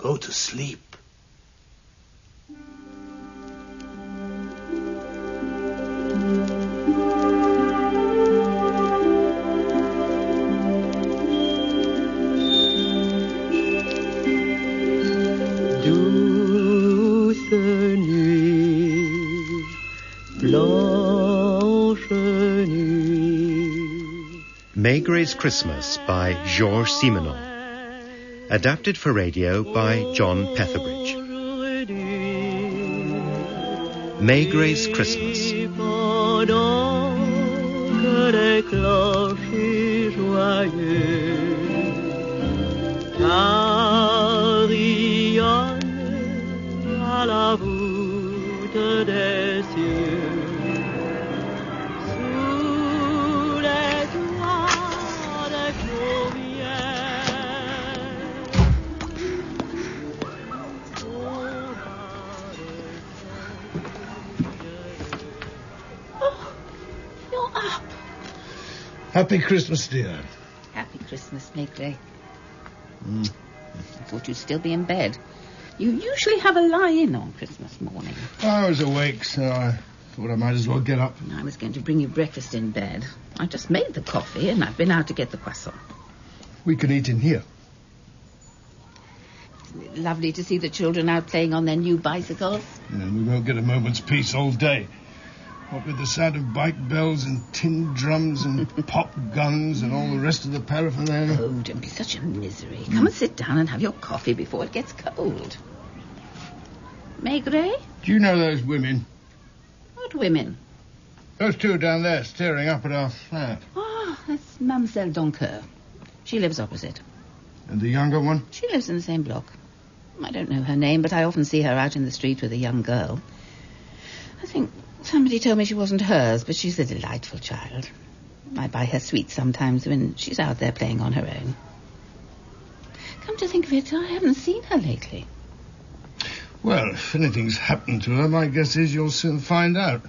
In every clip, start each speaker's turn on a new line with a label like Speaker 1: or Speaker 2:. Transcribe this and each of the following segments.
Speaker 1: Go to sleep.
Speaker 2: Maigret's Christmas by Georges Simenon. Adapted for radio by John Petherbridge. Maigret's Christmas.
Speaker 1: Happy Christmas, dear.
Speaker 3: Happy Christmas, Maigret. I thought you'd still be in bed. You usually have a lie-in on Christmas morning.
Speaker 1: I was awake, so I thought I might as well get up.
Speaker 3: I was going to bring you breakfast in bed. I just made the coffee and I've been out to get the croissant.
Speaker 1: We can eat in here.
Speaker 3: Isn't it lovely to see the children out playing on their new bicycles?
Speaker 1: Yeah, we won't get a moment's peace all day. What with the sound of bike bells and tin drums and pop guns and all the rest of the paraphernalia.
Speaker 3: Oh, don't be such a misery. Come and sit down and have your coffee before it gets cold. Maigret?
Speaker 1: Do you know those women?
Speaker 3: What women?
Speaker 1: Those two down there staring up at our flat.
Speaker 3: Oh, that's Mademoiselle Doncoeur. She lives opposite.
Speaker 1: And the younger one?
Speaker 3: She lives in the same block. I don't know her name, but I often see her out in the street with a young girl. I think somebody told me she wasn't hers, but she's a delightful child. I buy her sweets sometimes when she's out there playing on her own. Come to think of it, I haven't seen her lately.
Speaker 1: Well, if anything's happened to her, my guess is you'll soon find out.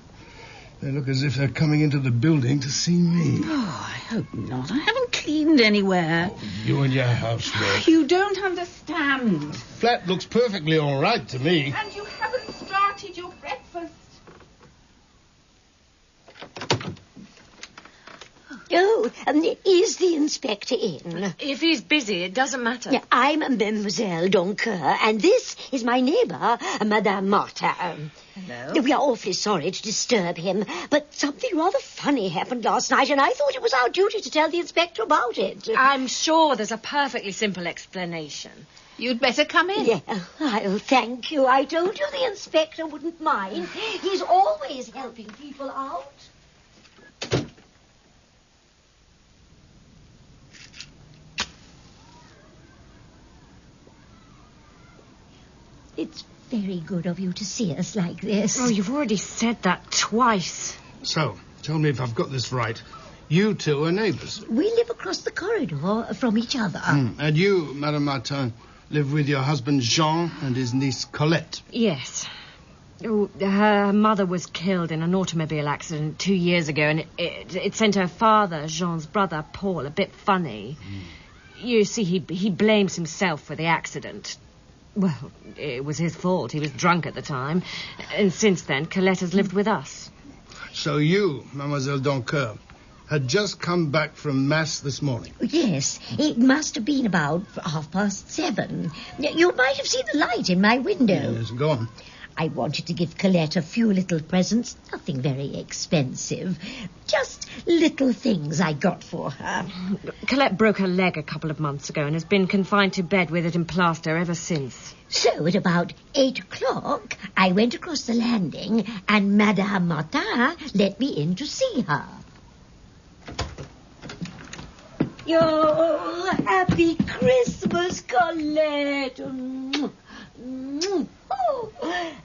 Speaker 1: They look as if they're coming into the building to see me.
Speaker 3: Oh, I hope not. I haven't cleaned anywhere.
Speaker 1: Oh, you and your housework.
Speaker 3: You don't understand.
Speaker 1: Flat looks perfectly all right to me.
Speaker 3: And you haven't started your breakfast.
Speaker 4: Oh, is the inspector in?
Speaker 5: If he's busy, it doesn't matter.
Speaker 4: Yeah, I'm Mademoiselle Doncoeur, and this is my neighbour, Madame Martin.
Speaker 3: Hello.
Speaker 4: We are awfully sorry to disturb him, but something rather funny happened last night, and I thought it was our duty to tell the inspector about it.
Speaker 5: I'm sure there's a perfectly simple explanation.
Speaker 3: You'd better come in.
Speaker 4: Yeah, I'll thank you. I told you the inspector wouldn't mind. He's always helping people out. It's very good of you to see us like this.
Speaker 5: Oh, you've already said that twice.
Speaker 1: So, tell me if I've got this right. You two are neighbours.
Speaker 4: We live across the corridor from each other.
Speaker 1: And you, Madame Martin, live with your husband Jean and his niece Colette.
Speaker 5: Yes. Oh, her mother was killed in an automobile accident 2 years ago, and it sent her father, Jean's brother, Paul, a bit funny. You see, he blames himself for the accident. Well, it was his fault. He was drunk at the time. And since then, Colette has lived with us.
Speaker 1: So you, Mademoiselle Doncoeur, had just come back from Mass this morning.
Speaker 4: Yes, it must have been about 7:30. You might have seen the light in my window.
Speaker 1: Yes, go on.
Speaker 4: I wanted to give Colette a few little presents, nothing very expensive. Just little things I got for her.
Speaker 5: Colette broke her leg a couple of months ago and has been confined to bed with it in plaster ever since.
Speaker 4: So at about 8 o'clock, I went across the landing and Madame Martin let me in to see her. Yo, happy Christmas, Colette. Oh,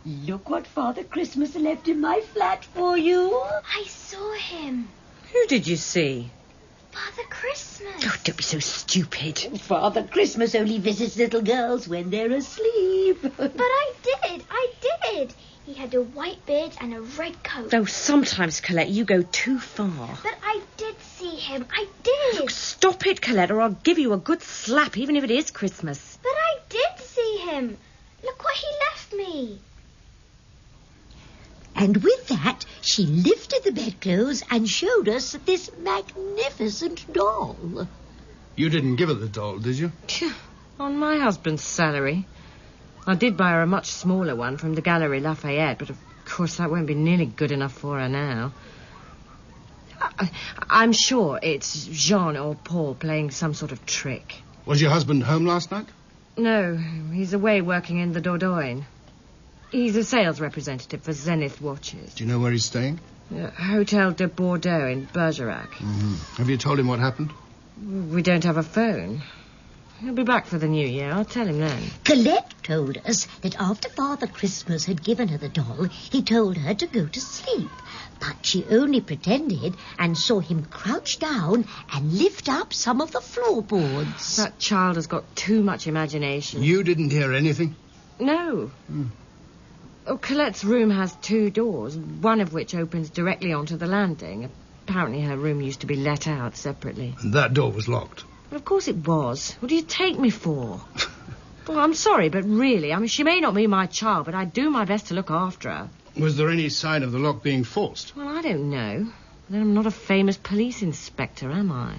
Speaker 4: look what Father Christmas left in my flat for you.
Speaker 6: I saw him.
Speaker 5: Who did you see?
Speaker 6: Father Christmas.
Speaker 5: Oh, don't be so stupid.
Speaker 4: Father Christmas only visits little girls when they're asleep.
Speaker 6: But I did. He had a white beard and a red coat.
Speaker 5: Oh, sometimes, Colette, you go too far.
Speaker 6: But I did see him. I did.
Speaker 5: Stop it, Colette, or I'll give you a good slap, even if it is Christmas.
Speaker 6: But I did see him. him. Look what he left me.
Speaker 4: And with that, she lifted the bedclothes and showed us this magnificent doll.
Speaker 1: You didn't give her the doll, did you?
Speaker 5: On my husband's salary. I did buy her a much smaller one from the Galerie Lafayette, but of course that won't be nearly good enough for her now. I'm sure it's Jean or Paul playing some sort of trick.
Speaker 1: Was your husband home last night?
Speaker 5: No, he's away working in the Dordogne. He's a sales representative for Zenith Watches.
Speaker 1: Do you know where he's staying?
Speaker 5: Hotel de Bordeaux in Bergerac.
Speaker 1: Mm-hmm. Have you told him what happened?
Speaker 5: We don't have a phone. He'll be back for the new year. I'll tell him then.
Speaker 4: Colette told us that after Father Christmas had given her the doll, he told her to go to sleep. But she only pretended and saw him crouch down and lift up some of the floorboards.
Speaker 5: That child has got too much imagination.
Speaker 1: You didn't hear anything?
Speaker 5: No. Oh, Colette's room has 2 doors, one of which opens directly onto the landing. Apparently her room used to be let out separately.
Speaker 1: And that door was locked?
Speaker 5: Well, of course it was. What do you take me for? Well, I'm sorry, but really, she may not be my child, but I do my best to look after her.
Speaker 1: Was there any sign of the lock being forced?
Speaker 5: Well, I don't know. Then I'm not a famous police inspector, am I?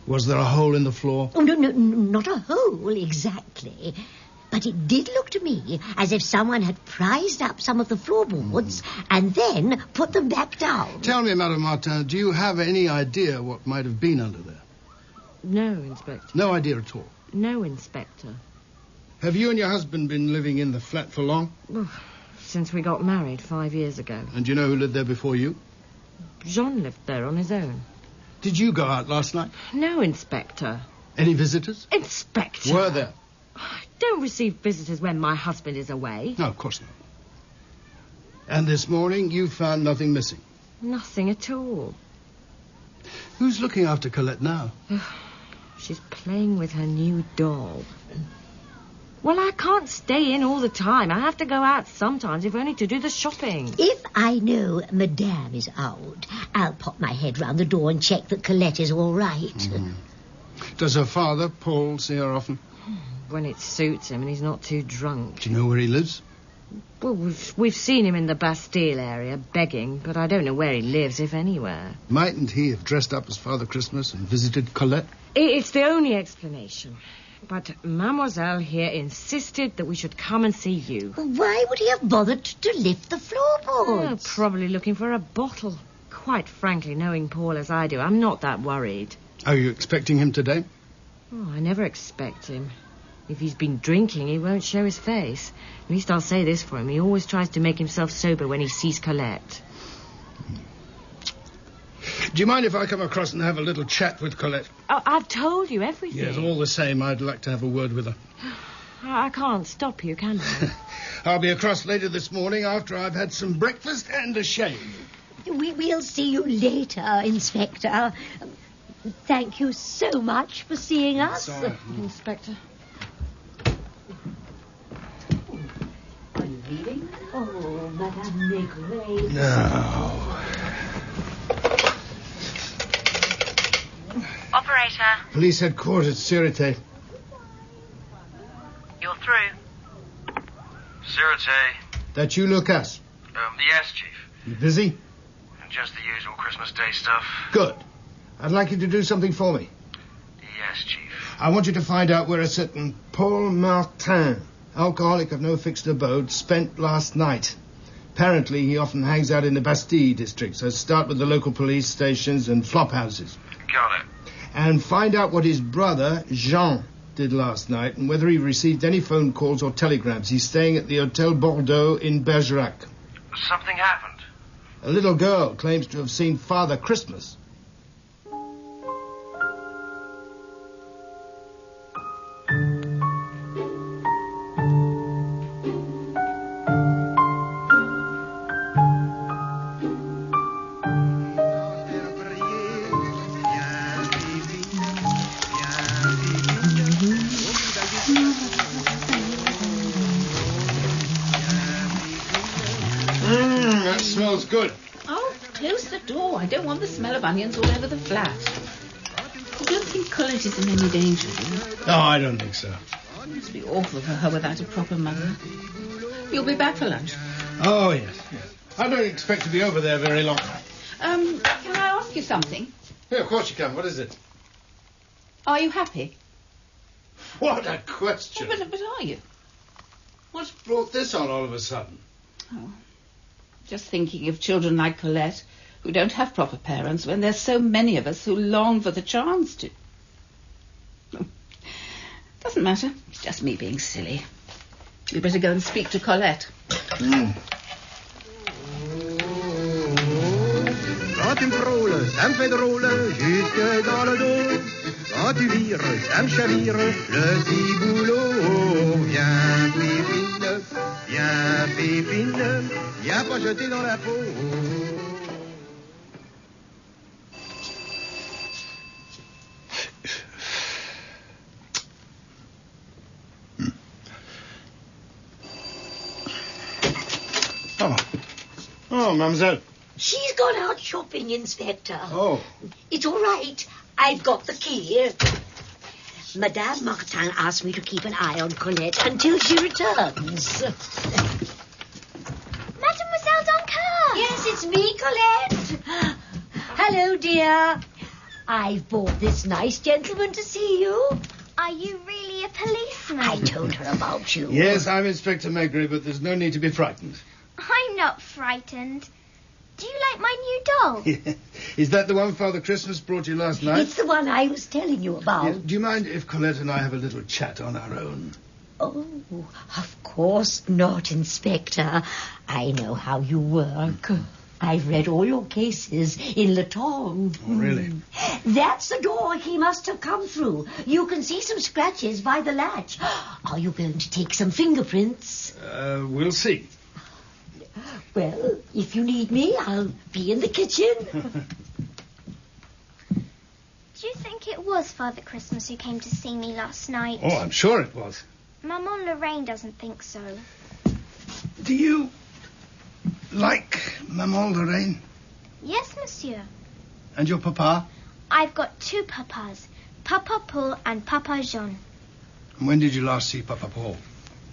Speaker 1: Was there a hole in the floor?
Speaker 4: Oh, no, not a hole exactly. But it did look to me as if someone had prized up some of the floorboards and then put them back down.
Speaker 1: Tell me, Madame Martin, do you have any idea what might have been under there?
Speaker 5: No, Inspector.
Speaker 1: No idea at all?
Speaker 5: No, Inspector.
Speaker 1: Have you and your husband been living in the flat for long?
Speaker 5: Since we got married 5 years ago.
Speaker 1: And do you know who lived there before you?
Speaker 5: Jean lived there on his own.
Speaker 1: Did you go out last night?
Speaker 5: No, Inspector.
Speaker 1: Any visitors?
Speaker 5: Inspector!
Speaker 1: Were there?
Speaker 5: I don't receive visitors when my husband is away.
Speaker 1: No, of course not. And this morning you found nothing missing?
Speaker 5: Nothing at all.
Speaker 1: Who's looking after Colette now?
Speaker 5: She's playing with her new doll. Well, I can't stay in all the time. I have to go out sometimes, if only to do the shopping.
Speaker 4: If I know Madame is out, I'll pop my head round the door and check that Colette is all right.
Speaker 1: Does her father, Paul, see her often?
Speaker 5: When it suits him and he's not too drunk.
Speaker 1: Do you know where he lives?
Speaker 5: Well, we've seen him in the Bastille area, begging, but I don't know where he lives, if anywhere.
Speaker 1: Mightn't he have dressed up as Father Christmas and visited Colette?
Speaker 5: It's the only explanation. But Mademoiselle here insisted that we should come and see you.
Speaker 4: Why would he have bothered to lift the floorboards?
Speaker 5: Probably looking for a bottle. Quite frankly, knowing Paul as I do, I'm not that worried.
Speaker 1: Are you expecting him today?
Speaker 5: Oh, I never expect him. If he's been drinking, he won't show his face. At least I'll say this for him. He always tries to make himself sober when he sees Colette.
Speaker 1: Do you mind if I come across and have a little chat with Colette?
Speaker 5: Oh, I've told you everything.
Speaker 1: Yes, all the same, I'd like to have a word with her.
Speaker 5: I can't stop you, can I?
Speaker 1: I'll be across later this morning after I've had some breakfast and a shave.
Speaker 4: We'll see you later, Inspector. Thank you so much for seeing us.
Speaker 1: Sorry.
Speaker 5: Inspector.
Speaker 4: Are you leaving? Oh, Madame Maigret.
Speaker 1: No.
Speaker 7: Operator,
Speaker 1: Police headquarters, Sûreté.
Speaker 7: you're through.
Speaker 8: Sûreté.
Speaker 1: That you, Lucas?
Speaker 8: Yes, Chief.
Speaker 1: You busy?
Speaker 8: Just the usual Christmas Day stuff.
Speaker 1: Good. I'd like you to do something for me.
Speaker 8: Yes, Chief.
Speaker 1: I want you to find out where a certain Paul Martin, alcoholic of no fixed abode, spent last night. Apparently, he often hangs out in the Bastille district, so start with the local police stations and flop houses.
Speaker 8: Got it.
Speaker 1: And find out what his brother, Jean, did last night and whether he received any phone calls or telegrams. He's staying at the Hotel Bordeaux in Bergerac.
Speaker 8: Something happened.
Speaker 1: A little girl claims to have seen Father Christmas. That smells good.
Speaker 3: Oh, close the door. I don't want the smell of onions all over the flat. You don't think Colette is in any danger, do you?
Speaker 1: No, I don't think so.
Speaker 3: It must be awful for her without a proper mother. You'll be back for lunch.
Speaker 1: Oh, yes. I don't expect to be over there very long.
Speaker 3: Can I ask you something?
Speaker 1: Yeah, of course you can. What is it?
Speaker 3: Are you happy?
Speaker 1: What a question.
Speaker 3: Oh, but are you?
Speaker 1: What's brought this on all of a sudden?
Speaker 3: Oh, just thinking of children like Colette, who don't have proper parents, when there's so many of us who long for the chance to. Doesn't matter. It's just me being silly. You'd better go and speak to Colette.
Speaker 9: Quand tu me frôles, ça me fait drôle, jusque dans le dos. Quand tu vires, ça me chavire, le petit boulot. Viens, pépine, viens pas jeter dans la peau.
Speaker 1: Oh, mademoiselle.
Speaker 4: She's gone out shopping, Inspector.
Speaker 1: Oh.
Speaker 4: It's all right. I've got the key. Madame Martin asked me to keep an eye on Colette until she returns.
Speaker 6: Mademoiselle Donker!
Speaker 4: Yes, it's me, Colette. Hello, dear. I've brought this nice gentleman to see you.
Speaker 6: Are you really a policeman?
Speaker 4: I told her about you.
Speaker 1: Yes, I'm Inspector Maigret, but there's no need to be frightened.
Speaker 6: I'm not frightened. Do you like my new doll?
Speaker 1: Is that the one Father Christmas brought you last night?
Speaker 4: It's the one I was telling you about.
Speaker 1: Yeah. Do you mind if Colette and I have a little chat on our own?
Speaker 4: Oh, of course not, Inspector. I know how you work. I've read all your cases in Le Temps.
Speaker 1: Oh, really?
Speaker 4: That's the door he must have come through. You can see some scratches by the latch. Are you going to take some fingerprints?
Speaker 1: We'll see.
Speaker 4: Well, if you need me, I'll be in the kitchen.
Speaker 6: Do you think it was Father Christmas who came to see me last night?
Speaker 1: Oh, I'm sure it was.
Speaker 6: Maman Lorraine doesn't think so.
Speaker 1: Do you like Maman Lorraine?
Speaker 6: Yes, monsieur.
Speaker 1: And your papa?
Speaker 6: I've got two papas, Papa Paul and Papa Jean.
Speaker 1: And when did you last see Papa Paul?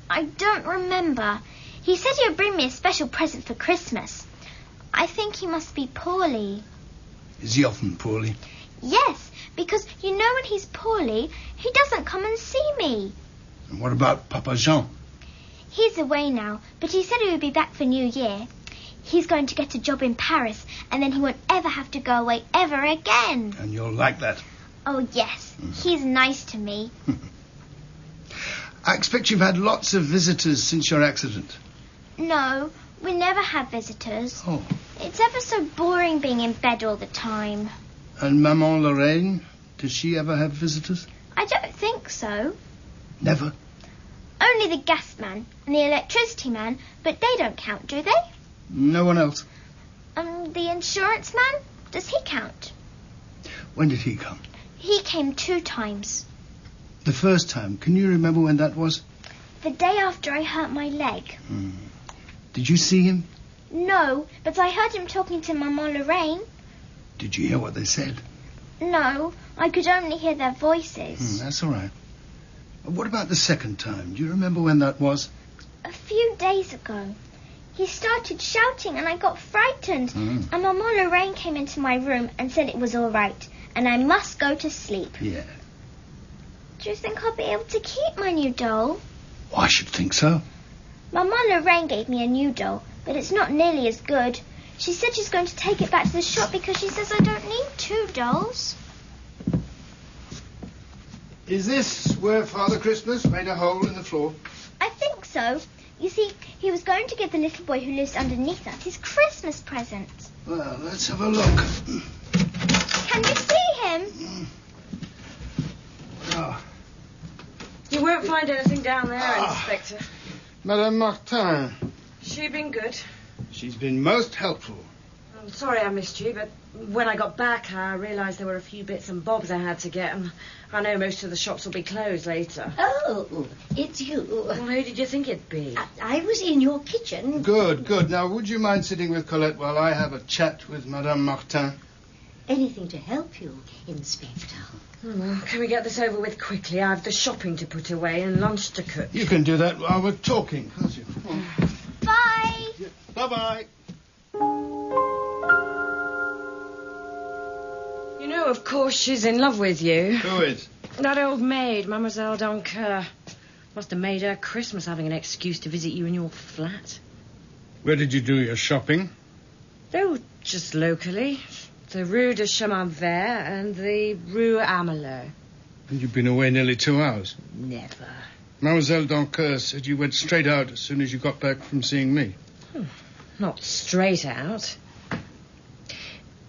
Speaker 6: I don't remember. He said he would bring me a special present for Christmas. I think he must be poorly.
Speaker 1: Is he often poorly?
Speaker 6: Yes, because you know when he's poorly, he doesn't come and see me.
Speaker 1: And what about Papa Jean?
Speaker 6: He's away now, but he said he would be back for New Year. He's going to get a job in Paris, and then he won't ever have to go away ever again.
Speaker 1: And you'll like that?
Speaker 6: Oh, yes. He's nice to me.
Speaker 1: I expect you've had lots of visitors since your accident.
Speaker 6: No, we never have visitors.
Speaker 1: Oh.
Speaker 6: It's ever so boring being in bed all the time.
Speaker 1: And Maman Lorraine, does she ever have visitors?
Speaker 6: I don't think so.
Speaker 1: Never?
Speaker 6: Only the gas man and the electricity man, but they don't count, do they?
Speaker 1: No one else?
Speaker 6: The insurance man? Does he count?
Speaker 1: When did he come?
Speaker 6: He came 2 times.
Speaker 1: The first time, can you remember when that was?
Speaker 6: The day after I hurt my leg.
Speaker 1: Did you see him?
Speaker 6: No, but I heard him talking to Maman Lorraine.
Speaker 1: Did you hear what they said?
Speaker 6: No, I could only hear their voices.
Speaker 1: That's all right. What about the second time? Do you remember when that was?
Speaker 6: A few days ago. He started shouting and I got frightened. And Maman Lorraine came into my room and said it was all right and I must go to sleep.
Speaker 1: Yeah.
Speaker 6: Do you think I'll be able to keep my new doll?
Speaker 1: Oh, I should think so.
Speaker 6: Maman Lorraine gave me a new doll, but it's not nearly as good. She said she's going to take it back to the shop because she says I don't need 2 dolls.
Speaker 1: Is this where Father Christmas made a hole in the floor?
Speaker 6: I think so. You see, he was going to give the little boy who lives underneath us his Christmas present.
Speaker 1: Well, let's have a look.
Speaker 6: Can you see him?
Speaker 1: Oh.
Speaker 5: You won't find anything down there, Inspector.
Speaker 1: Madame Martin.
Speaker 5: She been good?
Speaker 1: She's been most helpful.
Speaker 5: I'm sorry I missed you, but when I got back, I realised there were a few bits and bobs I had to get, and I know most of the shops will be closed later.
Speaker 4: Oh, it's you.
Speaker 5: Well, who did you think it'd be?
Speaker 4: I was in your kitchen.
Speaker 1: Good, good. Now, would you mind sitting with Colette while I have a chat with Madame Martin?
Speaker 4: Anything to help you, Inspector.
Speaker 5: Oh, well, can we get this over with quickly? I've the shopping to put away and lunch to cook.
Speaker 1: You can do that while we're talking, can't you?
Speaker 6: Bye.
Speaker 1: Yeah. Bye-bye.
Speaker 5: You know, of course, she's in love with you.
Speaker 1: Who is?
Speaker 5: That old maid, Mademoiselle Doncoeur. Must have made her Christmas having an excuse to visit you in your flat.
Speaker 1: Where did you do your shopping?
Speaker 5: Oh, just locally. The Rue de Chemin Vert and the Rue Amelot.
Speaker 1: And you've been away nearly 2 hours.
Speaker 5: Never.
Speaker 1: Mademoiselle Doncoeur said you went straight out as soon as you got back from seeing me.
Speaker 5: Not straight out.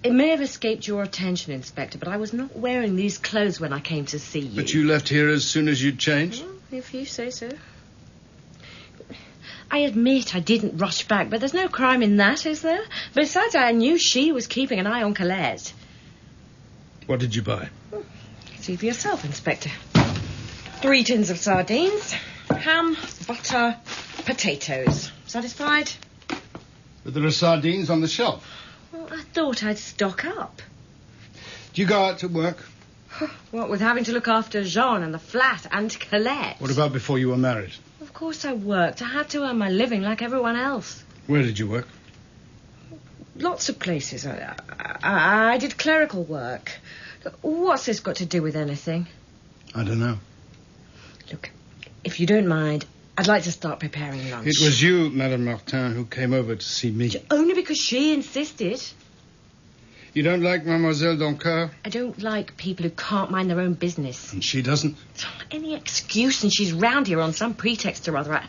Speaker 5: It may have escaped your attention, Inspector, but I was not wearing these clothes when I came to see you.
Speaker 1: But you left here as soon as you'd changed?
Speaker 5: Well, if you say so. I admit I didn't rush back, but there's no crime in that, is there? Besides, I knew she was keeping an eye on Colette.
Speaker 1: What did you buy?
Speaker 5: See for yourself, Inspector. 3 tins of sardines, ham, butter, potatoes. Satisfied?
Speaker 1: But there are sardines on the shelf.
Speaker 5: Well, I thought I'd stock up.
Speaker 1: Do you go out to work?
Speaker 5: What with having to look after Jean and the flat and Colette?
Speaker 1: What about before you were married?
Speaker 5: Of course I worked. I had to earn my living like everyone else.
Speaker 1: Where did you work?
Speaker 5: Lots of places. I did clerical work. What's this got to do with anything?
Speaker 1: I don't know.
Speaker 5: Look, if you don't mind, I'd like to start preparing lunch.
Speaker 1: It was you, Madame Martin, who came over to see me.
Speaker 5: Only because she insisted.
Speaker 1: You don't like Mademoiselle Doncoeur?
Speaker 5: I don't like people who can't mind their own business.
Speaker 1: And she doesn't?
Speaker 5: Any excuse and she's round here on some pretext or other. I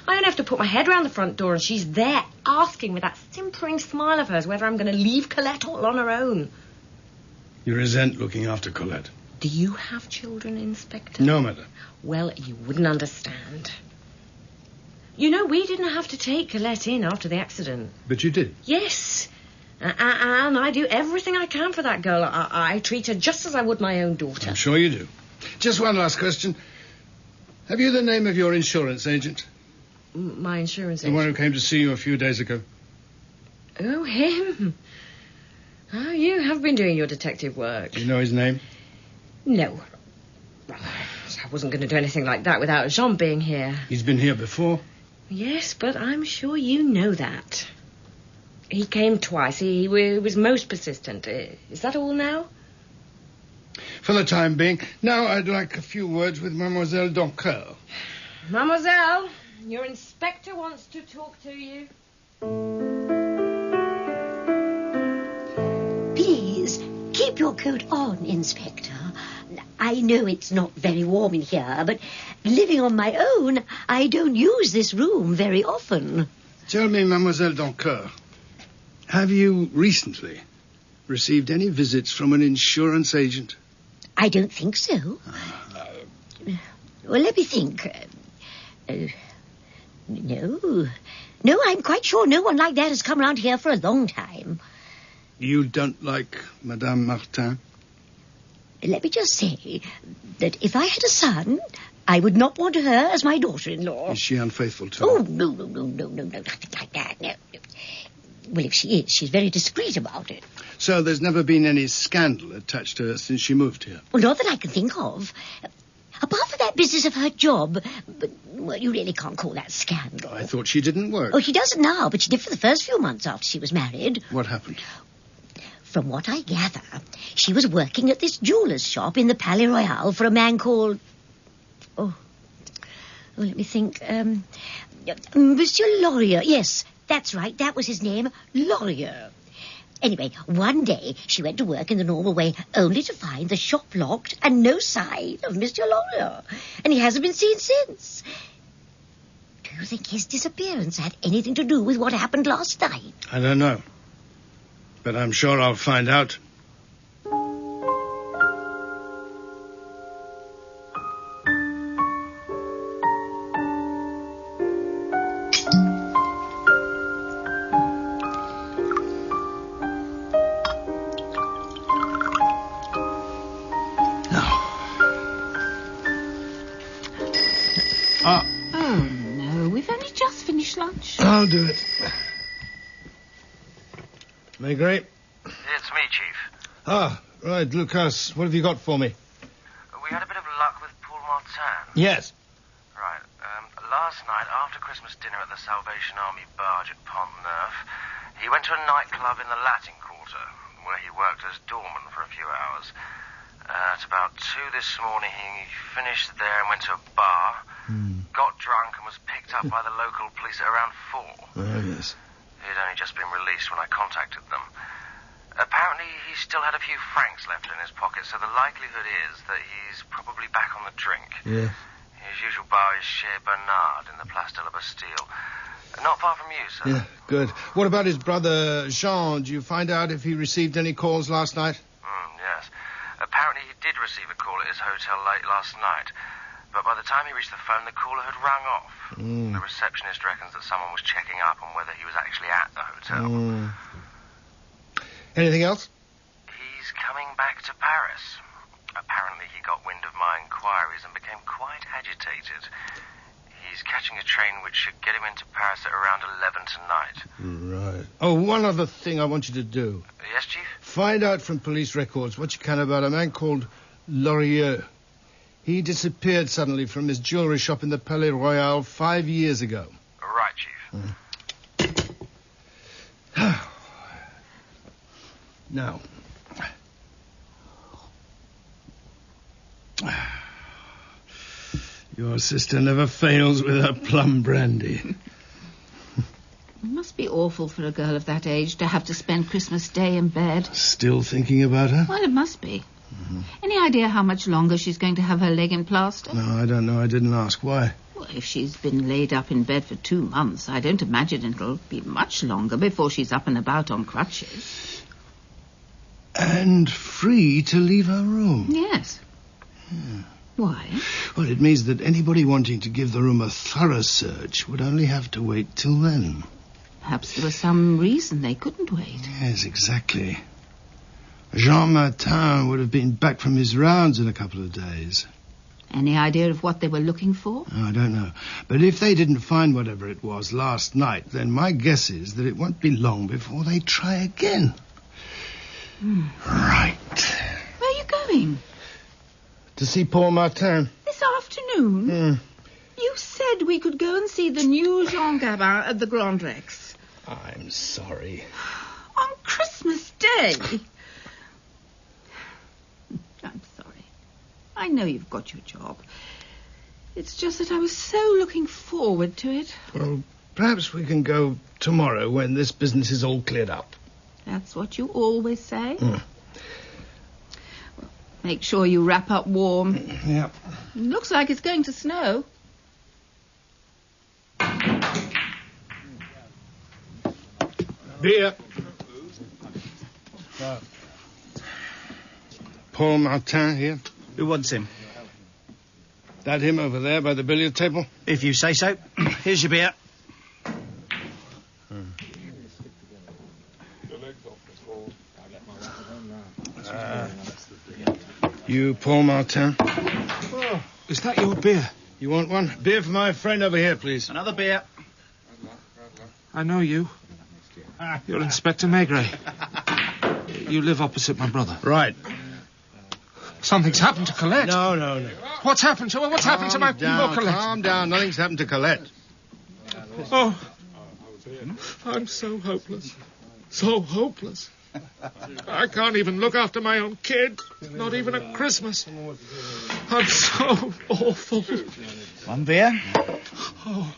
Speaker 5: only have to put my head round the front door and she's there asking with that simpering smile of hers whether I'm going to leave Colette all on her own.
Speaker 1: You resent looking after Colette?
Speaker 5: Do you have children, Inspector?
Speaker 1: No, madam.
Speaker 5: Well, you wouldn't understand. You know, we didn't have to take Colette in after the accident.
Speaker 1: But you did?
Speaker 5: Yes. And I do everything I can for that girl. I treat her just as I would my own daughter.
Speaker 1: I'm sure you do. Just one last question. Have you the name of your insurance agent?
Speaker 5: My insurance
Speaker 1: The
Speaker 5: agent?
Speaker 1: one who came to see you a few days ago.
Speaker 5: Oh, him. Oh, you have been doing your detective work.
Speaker 1: Do you know his name?
Speaker 5: No. Well, I wasn't going to do anything like that without Jean being here.
Speaker 1: He's been here before?
Speaker 5: Yes, but I'm sure you know that. He came twice. He was most persistent. Is that all now?
Speaker 1: For the time being. Now I'd like a few words with Mademoiselle Doncoeur.
Speaker 5: Mademoiselle, your inspector wants to talk to you.
Speaker 4: Please, keep your coat on, Inspector. I know it's not very warm in here, but living on my own, I don't use this room very often.
Speaker 1: Tell me, Mademoiselle Doncoeur, have you recently received any visits from an insurance agent?
Speaker 4: I don't think so. Well, let me think. No, I'm quite sure no one like that has come round here for a long time.
Speaker 1: You don't like Madame Martin?
Speaker 4: Let me just say that if I had a son, I would not want her as my daughter-in-law.
Speaker 1: Is she unfaithful to
Speaker 4: Oh,
Speaker 1: you?
Speaker 4: no, nothing like that, no. Well, if she is, she's very discreet about it.
Speaker 1: So there's never been any scandal attached to her since she moved here?
Speaker 4: Well, not that I can think of. Apart from that business of her job, but, well, you really can't call that scandal.
Speaker 1: I thought she didn't work.
Speaker 4: Oh, she doesn't now, but she did for the first few months after she was married.
Speaker 1: What happened?
Speaker 4: From what I gather, she was working at this jeweller's shop in the Palais Royal for a man called... Oh, let me think. Monsieur Laurier. Yes, that's right. That was his name, Laurier. Anyway, one day she went to work in the normal way, only to find the shop locked and no sign of Monsieur Laurier. And he hasn't been seen since. Do you think his disappearance had anything to do with what happened last night?
Speaker 1: I don't know. But I'm sure I'll find out.
Speaker 3: Oh, no, we've only just finished lunch.
Speaker 1: I'll do it. Maigret?
Speaker 8: It's me, Chief.
Speaker 1: Ah, right, Lucas. What have you got for me?
Speaker 8: We had a bit of luck with Paul Martin.
Speaker 1: Yes.
Speaker 8: Right. Last night, after Christmas dinner at the Salvation Army barge at Pont Neuf, he went to a nightclub in the Latin Quarter, where he worked as doorman for a few hours. At about 2 this morning, he finished there and went to a bar, got drunk and was picked up by the local police at around 4.
Speaker 1: Oh, yes.
Speaker 8: He had only just been released when I contacted them. Apparently, he still had a few francs left in his pocket, so the likelihood is that he's probably back on the drink.
Speaker 1: Yeah.
Speaker 8: His usual bar is Chez Bernard in the Place de la Bastille. Not far from you, sir.
Speaker 1: Yeah, good. What about his brother Jean? Did you find out if he received any calls last night?
Speaker 8: Yes. Apparently he did receive a call at his hotel late last night. But by the time he reached the phone, the caller had rung off. The receptionist reckons that someone was checking up on whether he was actually at the hotel.
Speaker 1: Anything else?
Speaker 8: He's coming back to Paris. Apparently he got wind of my inquiries and became quite agitated. He's catching a train which should get him into Paris at around 11 tonight.
Speaker 1: Right. Oh, one other thing I want you to do.
Speaker 8: Yes, Chief?
Speaker 1: Find out from police records what you can about a man called Lorieux. He disappeared suddenly from his jewellery shop in the Palais Royal 5 years ago.
Speaker 8: Right, Chief.
Speaker 1: Now. Your sister never fails with her plum brandy.
Speaker 3: It must be awful for a girl of that age to have to spend Christmas Day in bed.
Speaker 1: Still thinking about her?
Speaker 3: Well, it must be. Any idea how much longer she's going to have her leg in plaster?
Speaker 1: No, I don't know. I didn't ask. Why?
Speaker 3: Well, if she's been laid up in bed for 2 months, I don't imagine it'll be much longer before she's up and about on crutches.
Speaker 1: And free to leave her room?
Speaker 3: Yes. Why?
Speaker 1: Well, it means that anybody wanting to give the room a thorough search would only have to wait till then.
Speaker 3: Perhaps there was some reason they couldn't wait.
Speaker 1: Yes, exactly. Jean Martin would have been back from his rounds in a couple of days.
Speaker 3: Any idea of what they were looking for?
Speaker 1: I don't know. But if they didn't find whatever it was last night, then my guess is that it won't be long before they try again. Right.
Speaker 3: Where are you going?
Speaker 1: To see Paul Martin.
Speaker 3: This afternoon? You said we could go and see the new Jean Gabin at the Grand Rex.
Speaker 1: I'm sorry.
Speaker 3: On Christmas Day? I'm sorry. I know you've got your job. It's just that I was so looking forward to it.
Speaker 1: Well, perhaps we can go tomorrow when this business is all cleared up.
Speaker 3: That's what you always say? Well, make sure you wrap up warm.
Speaker 1: Yeah.
Speaker 3: Looks like it's going to snow.
Speaker 1: Beer. Paul Martin here.
Speaker 10: Who wants him?
Speaker 1: That him over there by the billiard table?
Speaker 10: If you say so. Here's your beer.
Speaker 1: You Paul Martin?
Speaker 11: Oh, is that your beer?
Speaker 1: You want one? Beer for my friend over here, please.
Speaker 10: Another beer.
Speaker 11: I know you. You're Inspector Maigret. You live opposite my brother.
Speaker 1: Right.
Speaker 11: Something's happened to Colette.
Speaker 1: No.
Speaker 11: What's happened to her? What's happened to my poor Colette?
Speaker 1: Calm down. Nothing's happened to Colette.
Speaker 11: Oh, I'm so hopeless. So hopeless. I can't even look after my own kid. Not even at Christmas. I'm so awful.
Speaker 10: One beer.
Speaker 11: Oh.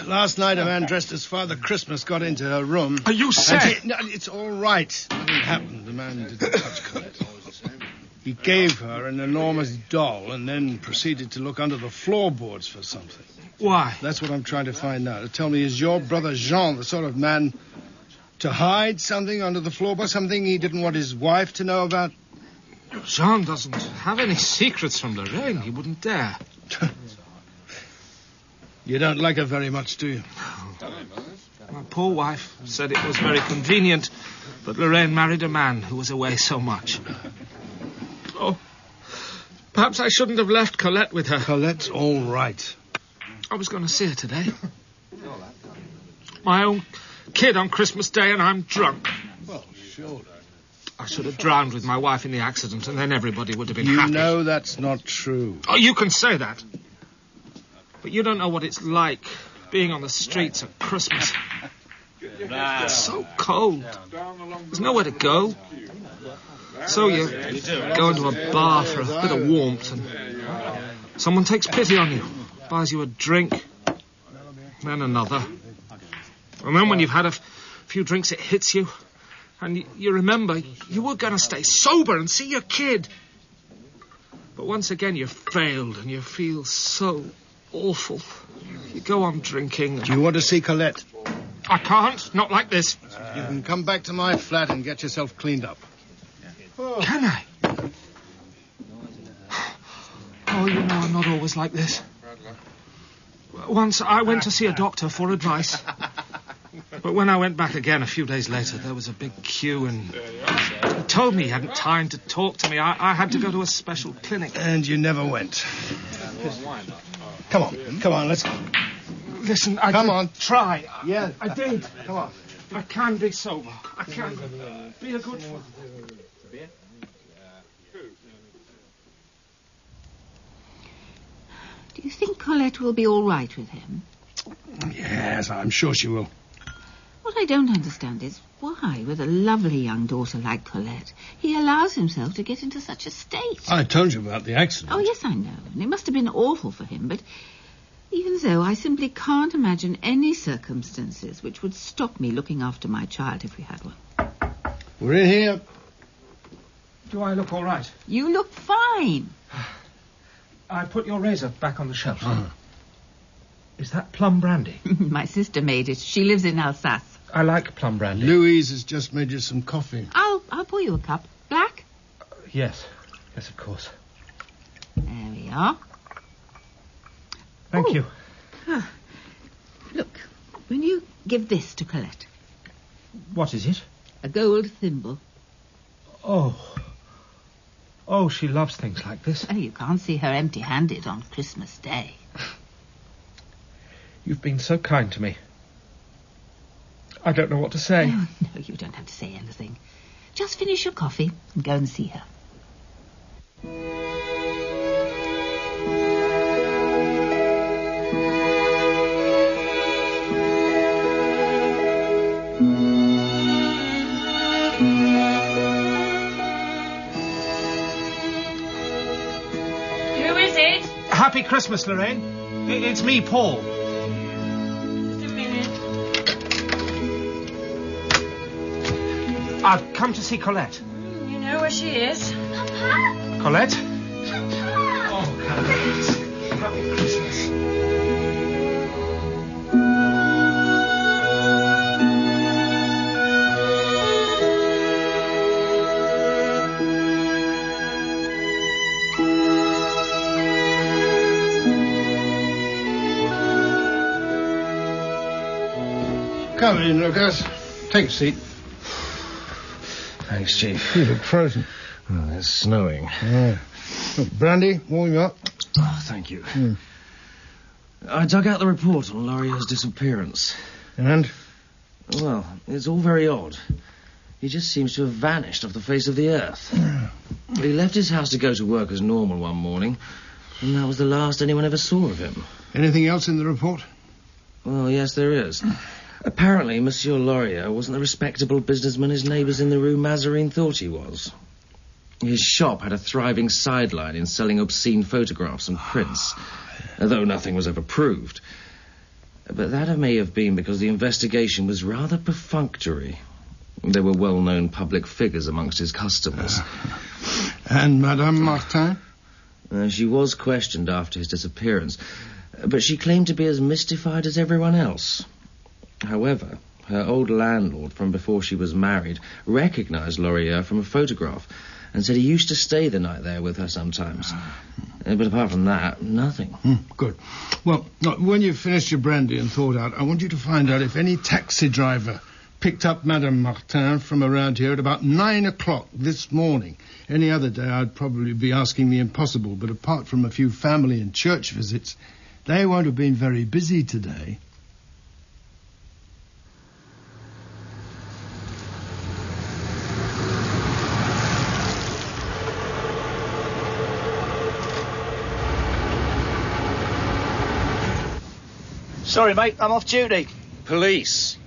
Speaker 1: Last night, a man dressed as Father Christmas got into her room.
Speaker 11: Are you sick?
Speaker 1: No, it's all right. Nothing happened. The man didn't touch Colette. He gave her an enormous doll and then proceeded to look under the floorboards for something.
Speaker 11: Why?
Speaker 1: That's what I'm trying to find out. Tell me, is your brother Jean the sort of man to hide something under the floorboard, something he didn't want his wife to know about?
Speaker 11: Jean doesn't have any secrets from Lorraine. He wouldn't dare.
Speaker 1: You don't like her very much, do you?
Speaker 11: My poor wife said it was very convenient that Lorraine married a man who was away so much. Oh, perhaps I shouldn't have left Colette with her.
Speaker 1: Colette's all right.
Speaker 11: I was going to see her today. My own kid on Christmas Day, and I'm drunk.
Speaker 1: Well, sure.
Speaker 11: I should have drowned with my wife in the accident, and then everybody would have been
Speaker 1: You
Speaker 11: happy.
Speaker 1: know that's not true.
Speaker 11: Oh, you can say that. But you don't know what it's like being on the streets at Christmas. It's so cold. There's nowhere to go. So you go into a bar for a bit of warmth, and someone takes pity on you, buys you a drink, then another. And then when you've had a few drinks, it hits you, and you remember you were going to stay sober and see your kid. But once again, you've failed, and you feel so awful. You go on drinking.
Speaker 1: Do you want to see Colette?
Speaker 11: I can't. Not like this.
Speaker 1: You can come back to my flat and get yourself cleaned up.
Speaker 11: Can I? Oh, you know I'm not always like this. Once I went to see a doctor for advice. But when I went back again a few days later, there was a big queue, and he told me he hadn't time to talk to me. I had to go to a special clinic.
Speaker 1: And you never went. Come on, let's go.
Speaker 11: Listen, I
Speaker 1: Come
Speaker 11: did
Speaker 1: on.
Speaker 11: try.
Speaker 1: Yeah.
Speaker 11: I did.
Speaker 1: Come on.
Speaker 11: I can be sober. I can be a good father.
Speaker 3: Do you think Colette will be all right with him?
Speaker 1: Yes, I'm sure she will.
Speaker 3: What I don't understand is why, with a lovely young daughter like Colette, he allows himself to get into such a state.
Speaker 1: I told you about the accident.
Speaker 3: Oh, yes, I know. And it must have been awful for him, but even so, I simply can't imagine any circumstances which would stop me looking after my child if we had one.
Speaker 1: We're in here.
Speaker 11: Do I look all right?
Speaker 3: You look fine.
Speaker 11: I put your razor back on the shelf. Is that plum brandy?
Speaker 3: My sister made it. She lives in Alsace.
Speaker 11: I like plum brandy.
Speaker 1: Louise has just made you some coffee.
Speaker 3: I'll pour you a cup. Black?
Speaker 11: Yes. Yes, of course.
Speaker 3: There we are.
Speaker 11: Thank you.
Speaker 3: Ah. Look, when you give this to Colette,
Speaker 11: What is it?
Speaker 3: a gold thimble.
Speaker 11: Oh, she loves things like this.
Speaker 3: Well, you can't see her empty-handed on Christmas Day.
Speaker 11: You've been so kind to me. I don't know what to say.
Speaker 3: Oh, no, you don't have to say anything. Just finish your coffee and go and see her.
Speaker 5: Who is it?
Speaker 11: Happy Christmas, Lorraine. It's me, Paul.
Speaker 5: Just a minute.
Speaker 11: I've come to see Colette.
Speaker 5: You know where she is?
Speaker 6: Papa?
Speaker 11: Colette?
Speaker 6: Papa?
Speaker 11: Oh, Colette. Happy Christmas.
Speaker 1: Come in, Lucas. Take a seat.
Speaker 12: Thanks, Chief.
Speaker 1: You look frozen.
Speaker 12: Oh, it's snowing.
Speaker 1: Yeah. Look, brandy, warm you up.
Speaker 12: Oh, thank you. I dug out the report on Laurier's disappearance.
Speaker 1: And?
Speaker 12: Well, it's all very odd. He just seems to have vanished off the face of the earth. He left his house to go to work as normal one morning, and that was the last anyone ever saw of him.
Speaker 1: Anything else in the report?
Speaker 12: Well, yes, there is. Apparently, Monsieur Laurier wasn't the respectable businessman his neighbours in the Rue Mazarine thought he was. His shop had a thriving sideline in selling obscene photographs and prints, though nothing was ever proved. But that may have been because the investigation was rather perfunctory. There were well-known public figures amongst his customers.
Speaker 1: And Madame Martin?
Speaker 12: She was questioned after his disappearance, but she claimed to be as mystified as everyone else. However, her old landlord from before she was married recognised Laurier from a photograph and said he used to stay the night there with her sometimes. But apart from that, nothing.
Speaker 1: Good. Well, when you've finished your brandy and thawed out, I want you to find out if any taxi driver picked up Madame Martin from around here at about 9 o'clock this morning. Any other day I'd probably be asking the impossible, but apart from a few family and church visits, they won't have been very busy today.
Speaker 10: Sorry, mate, I'm off duty.
Speaker 12: Police.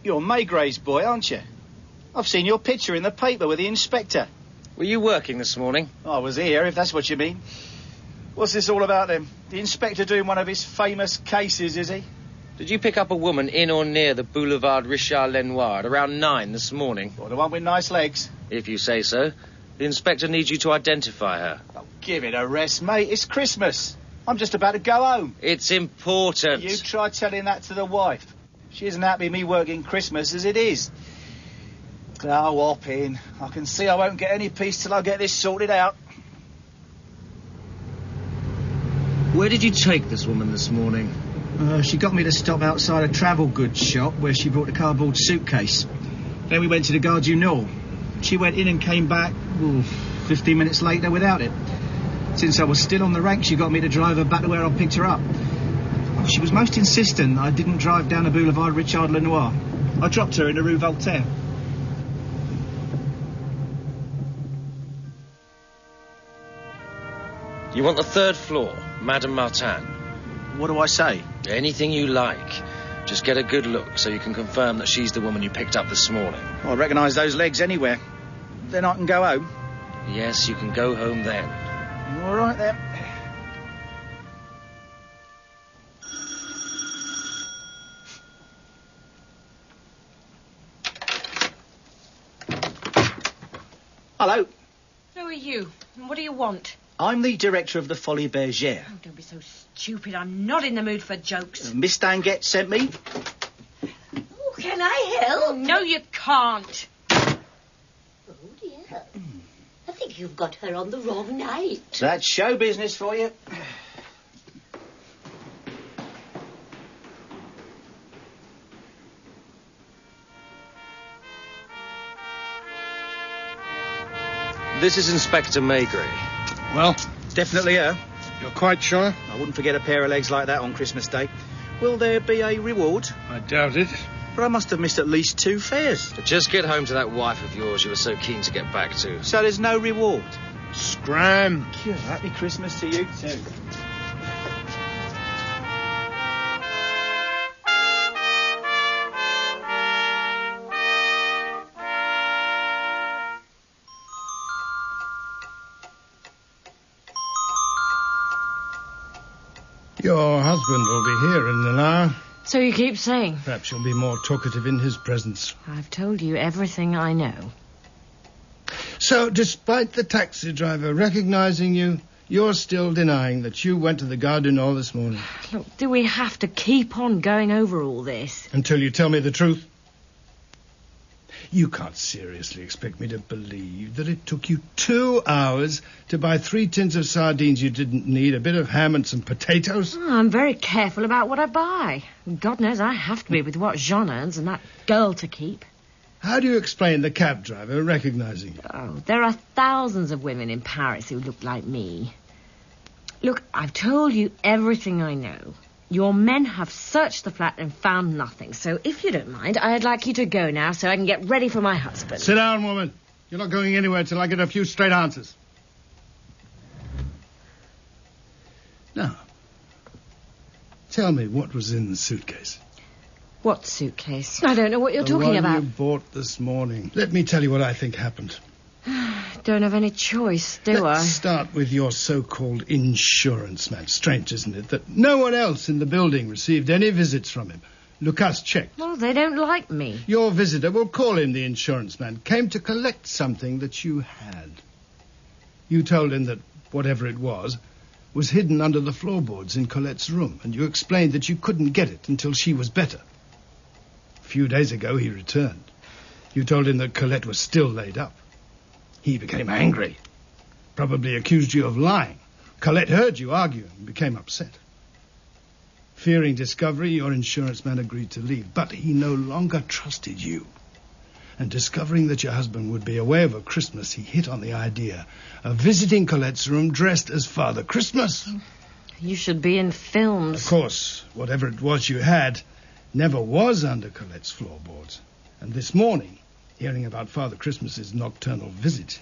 Speaker 10: You're Maigret's boy, aren't you? I've seen your picture in the paper with the inspector.
Speaker 12: Were you working this morning?
Speaker 10: I was here, if that's what you mean. What's this all about, then? The inspector doing one of his famous cases, is he?
Speaker 12: Did you pick up a woman in or near the Boulevard Richard Lenoir at around 9 this morning?
Speaker 10: Or the one with nice legs?
Speaker 12: If you say so. The inspector needs you to identify her.
Speaker 10: Oh, give it a rest, mate. It's Christmas. I'm just about to go home.
Speaker 12: It's important.
Speaker 10: You try telling that to the wife. She isn't happy me working Christmas as it is. Oh, hop in. I can see I won't get any peace till I get this sorted out.
Speaker 12: Where did you take this woman this morning?
Speaker 10: She got me to stop outside a travel goods shop where she brought a cardboard suitcase. Then we went to the Gare du Nord. She went in and came back 15 minutes later without it. Since I was still on the rank, she got me to drive her back to where I picked her up. She was most insistent I didn't drive down the Boulevard Richard Lenoir. I dropped her in the Rue Voltaire.
Speaker 12: You want the 3rd floor, Madame Martin.
Speaker 10: What do I say?
Speaker 12: Anything you like. Just get a good look so you can confirm that she's the woman you picked up this morning.
Speaker 10: Oh, I recognise those legs anywhere. Then I can go home.
Speaker 12: Yes, you can go home then.
Speaker 10: All right, then. Hello.
Speaker 5: Who are you? And what do you want?
Speaker 10: I'm the director of the Folie Bergère.
Speaker 5: Oh, don't be so stupid. I'm not in the mood for jokes.
Speaker 10: Miss Danget sent me.
Speaker 4: Oh, can I help?
Speaker 5: Oh, no, you can't.
Speaker 4: Oh, dear. I think you've got her on the wrong night.
Speaker 10: That's show business for you.
Speaker 12: This is Inspector Maigret.
Speaker 10: Well, definitely her.
Speaker 1: You're quite sure?
Speaker 10: I wouldn't forget a pair of legs like that on Christmas Day. Will there be a reward?
Speaker 1: I doubt it.
Speaker 10: But I must have missed at least 2 fares.
Speaker 12: Just get home to that wife of yours you were so keen to get back to.
Speaker 10: So there's no reward?
Speaker 1: Scram.
Speaker 10: Yeah, happy Christmas to you too.
Speaker 1: Your husband will be here in an hour.
Speaker 5: So you keep saying.
Speaker 1: Perhaps you'll be more talkative in his presence.
Speaker 5: I've told you everything I know.
Speaker 1: So, despite the taxi driver recognising you, you're still denying that you went to the Gare du Nord this morning.
Speaker 5: Look, do we have to keep on going over all this?
Speaker 1: Until you tell me the truth. You can't seriously expect me to believe that it took you 2 hours to buy 3 tins of sardines you didn't need, a bit of ham and some potatoes?
Speaker 5: Oh, I'm very careful about what I buy. God knows I have to be with what Jean earns and that girl to keep.
Speaker 1: How do you explain the cab driver recognising you?
Speaker 5: Oh, there are thousands of women in Paris who look like me. Look, I've told you everything I know. Your men have searched the flat and found nothing. So if you don't mind, I'd like you to go now so I can get ready for my husband.
Speaker 1: Sit down, woman. You're not going anywhere till I get a few straight answers. Now, tell me what was in the suitcase.
Speaker 5: What suitcase? I don't know what you're talking
Speaker 1: The one
Speaker 5: about.
Speaker 1: you bought this morning. Let me tell you what I think happened.
Speaker 5: Don't have any choice, do
Speaker 1: Let's
Speaker 5: I?
Speaker 1: start with your so-called insurance man. Strange, isn't it, that no one else in the building received any visits from him. Lucas checked.
Speaker 5: Well, they don't like me.
Speaker 1: Your visitor, we'll call him the insurance man, came to collect something that you had. You told him that whatever it was hidden under the floorboards in Colette's room, and you explained that you couldn't get it until she was better. A few days ago, he returned. You told him that Colette was still laid up. He became angry, probably accused you of lying. Colette heard you argue and became upset. Fearing discovery, your insurance man agreed to leave, but he no longer trusted you. And discovering that your husband would be away over Christmas, he hit on the idea of visiting Colette's room dressed as Father Christmas.
Speaker 5: You should be in films.
Speaker 1: Of course, whatever it was you had never was under Colette's floorboards. And this morning, hearing about Father Christmas's nocturnal visit,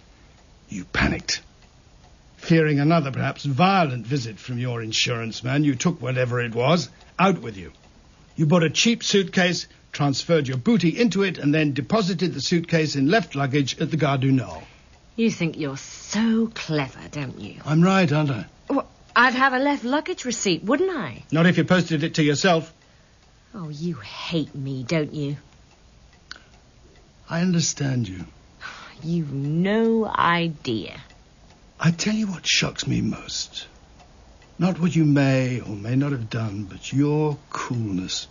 Speaker 1: you panicked. Fearing another, perhaps violent visit from your insurance man, you took whatever it was out with you. You bought a cheap suitcase, transferred your booty into it, and then deposited the suitcase in left luggage at the Gare du Nord.
Speaker 5: You think you're so clever, don't you?
Speaker 1: I'm right, aren't I?
Speaker 5: Well, I'd have a left luggage receipt, wouldn't I?
Speaker 1: Not if you posted it to yourself.
Speaker 5: Oh, you hate me, don't you?
Speaker 1: I understand you.
Speaker 5: You've no idea.
Speaker 1: I tell you what shocks me most. Not what you may or may not have done, but your coolness.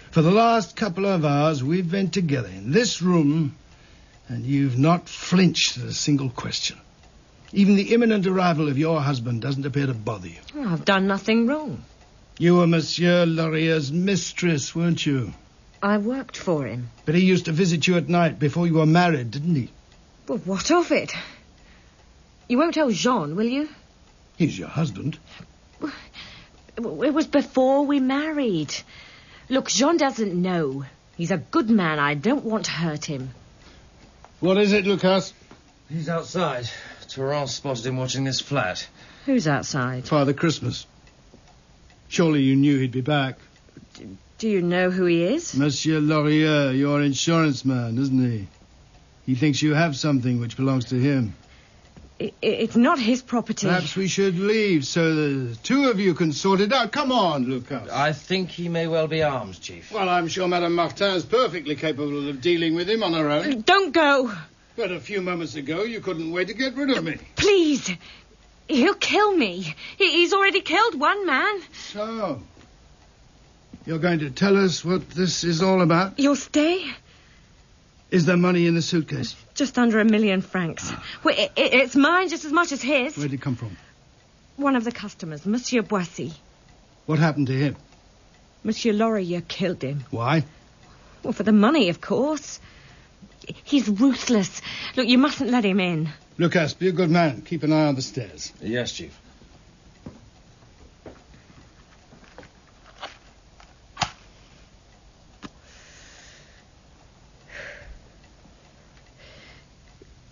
Speaker 1: For the last couple of hours, we've been together in this room, and you've not flinched at a single question. Even the imminent arrival of your husband doesn't appear to bother you.
Speaker 5: Oh, I've done nothing wrong.
Speaker 1: You were Monsieur Laurier's mistress, weren't you?
Speaker 5: I worked for him.
Speaker 1: But he used to visit you at night before you were married, didn't he?
Speaker 5: Well, what of it? You won't tell Jean, will you?
Speaker 1: He's your husband.
Speaker 5: It was before we married. Look, Jean doesn't know. He's a good man. I don't want to hurt him.
Speaker 1: What is it, Lucas?
Speaker 12: He's outside. Terence spotted him watching this flat.
Speaker 5: Who's outside?
Speaker 1: Father Christmas. Surely you knew he'd be back.
Speaker 5: Do you know who he is?
Speaker 1: Monsieur Laurier, your insurance man, isn't he? He thinks you have something which belongs to him.
Speaker 5: It's not his property.
Speaker 1: Perhaps we should leave so the two of you can sort it out. Come on, Lucas.
Speaker 12: I think he may well be armed, Chief.
Speaker 1: Well, I'm sure Madame Martin is perfectly capable of dealing with him on her own.
Speaker 5: Don't go.
Speaker 1: But a few moments ago, you couldn't wait to get rid of me.
Speaker 5: Please. He'll kill me. He's already killed one man.
Speaker 1: So, you're going to tell us what this is all about?
Speaker 5: You'll stay?
Speaker 1: Is there money in the suitcase?
Speaker 5: Just under 1 million francs. Well, it's mine just as much as his.
Speaker 1: Where did it come from?
Speaker 5: One of the customers, Monsieur Boissy.
Speaker 1: What happened to him?
Speaker 5: Monsieur Laurier killed him.
Speaker 1: Why?
Speaker 5: Well, for the money, of course. He's ruthless. Look, you mustn't let him in.
Speaker 1: Lucas, be a good man. Keep an eye on the stairs.
Speaker 12: Yes, Chief.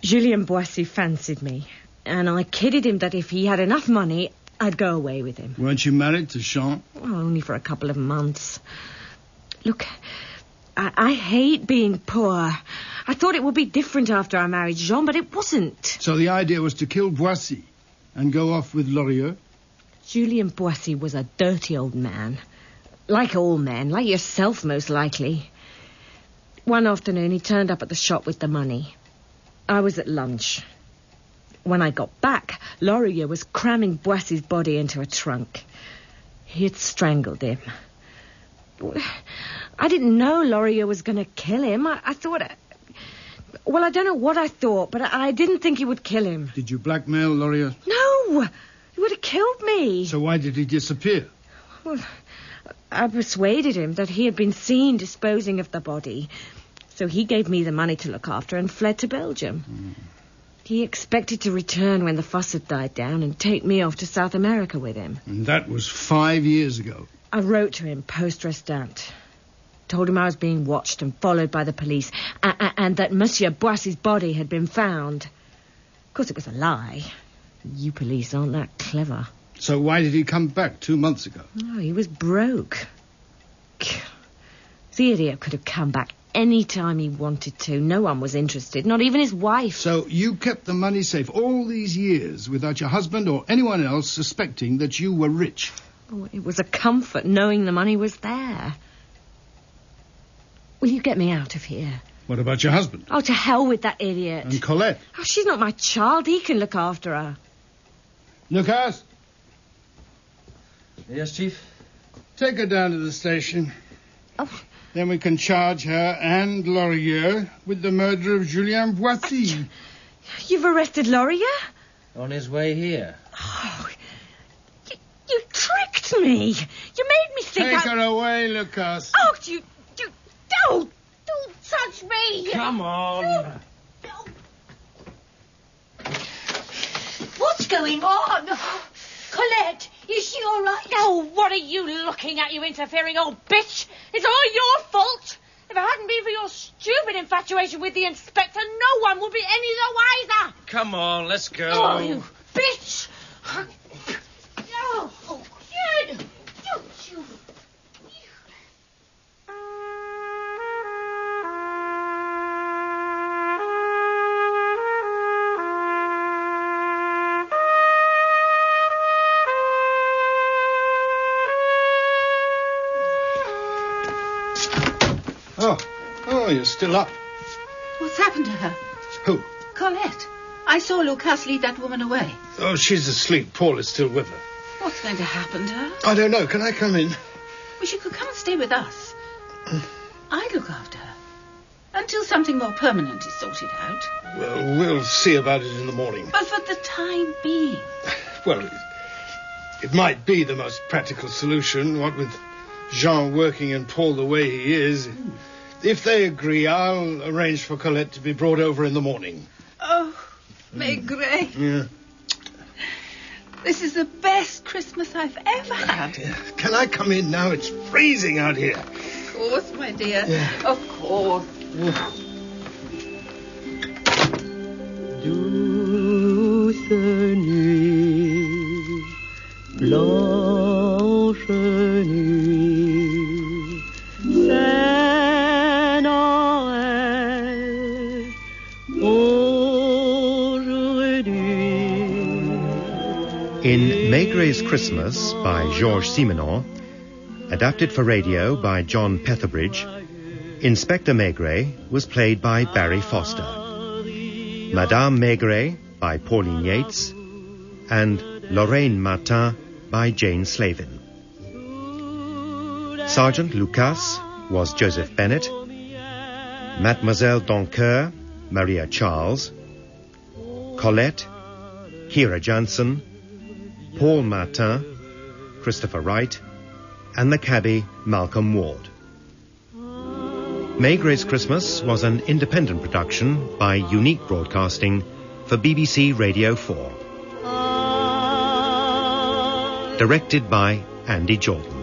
Speaker 5: Julien Boissy fancied me, and I kidded him that if he had enough money, I'd go away with him.
Speaker 1: Weren't you married to Jean?
Speaker 5: Well, only for a couple of months. Look, I hate being poor. I thought it would be different after I married Jean, but it wasn't.
Speaker 1: So the idea was to kill Boissy and go off with Laurier?
Speaker 5: Julien Boissy was a dirty old man. Like all men, like yourself most likely. One afternoon he turned up at the shop with the money. I was at lunch. When I got back, Laurier was cramming Boissy's body into a trunk. He had strangled him. I didn't know Laurier was going to kill him. I thought... Well, I don't know what I thought, but I didn't think he would kill him.
Speaker 1: Did you blackmail Laurier?
Speaker 5: No! He would have killed me.
Speaker 1: So why did he disappear?
Speaker 5: Well, I persuaded him that he had been seen disposing of the body. So he gave me the money to look after and fled to Belgium. He expected to return when the fuss had died down and take me off to South America with him.
Speaker 1: And that was 5 years ago.
Speaker 5: I wrote to him poste restante. Told him I was being watched and followed by the police, and that Monsieur Boissy's body had been found. Of course, it was a lie. You police aren't that clever.
Speaker 1: So why did he come back 2 months ago?
Speaker 5: Oh, he was broke. The idiot could have come back any time he wanted to. No one was interested, not even his wife.
Speaker 1: So you kept the money safe all these years without your husband or anyone else suspecting that you were rich?
Speaker 5: Oh, it was a comfort knowing the money was there. Will you get me out of here?
Speaker 1: What about your husband?
Speaker 5: Oh, to hell with that idiot.
Speaker 1: And Colette?
Speaker 5: Oh, she's not my child. He can look after her.
Speaker 1: Lucas?
Speaker 12: Yes, Chief?
Speaker 1: Take her down to the station.
Speaker 5: Oh.
Speaker 1: Then we can charge her and Laurier with the murder of Julien Boissy.
Speaker 5: You've arrested Laurier?
Speaker 12: On his way here.
Speaker 5: Oh, you tricked me. You made me think
Speaker 1: Take her away, Lucas.
Speaker 5: Oh, you don't touch me.
Speaker 12: Come on.
Speaker 4: What's going on? Colette, is she all right?
Speaker 5: Oh, what are you looking at, you interfering old bitch? It's all your fault. If it hadn't been for your stupid infatuation with the inspector, no one would be any the wiser.
Speaker 12: Come on, let's go.
Speaker 5: Oh, you bitch.
Speaker 4: Oh, kid, don't you...
Speaker 1: Oh, you're still up.
Speaker 3: What's happened to her?
Speaker 1: Who?
Speaker 3: Colette. I saw Lucas lead that woman away.
Speaker 1: Oh, she's asleep. Paul is still with her.
Speaker 3: What's going to happen to her?
Speaker 1: I don't know. Can I come in?
Speaker 3: Well, she could come and stay with us. I look after her. Until something more permanent is sorted out.
Speaker 1: Well, we'll see about it in the morning.
Speaker 3: But for the time being.
Speaker 1: Well, it might be the most practical solution, what with Jean working and Paul the way he is. If they agree, I'll arrange for Colette to be brought over in the morning.
Speaker 3: Oh, Maigret.
Speaker 1: Yeah.
Speaker 3: This is the best Christmas I've ever had.
Speaker 1: Can I come in now? It's freezing out here.
Speaker 3: Of course, my dear.
Speaker 1: Yeah.
Speaker 3: Of course.
Speaker 9: Douce nuit, blanche nuit, c'est Noël aujourd'hui.
Speaker 2: In Maigret's Christmas by Georges Simenon, adapted for radio by John Petherbridge, Inspector Maigret was played by Barry Foster, Madame Maigret by Pauline Yates, and Lorraine Martin by Jane Slavin. Sergeant Lucas was Joseph Bennett, Mademoiselle Doncoeur, Maria Charles, Colette, Kira Jansen, Paul Martin, Christopher Wright, and the cabbie Malcolm Ward. Maigret's Christmas was an independent production by Unique Broadcasting for BBC Radio 4. Directed by Andy Jordan.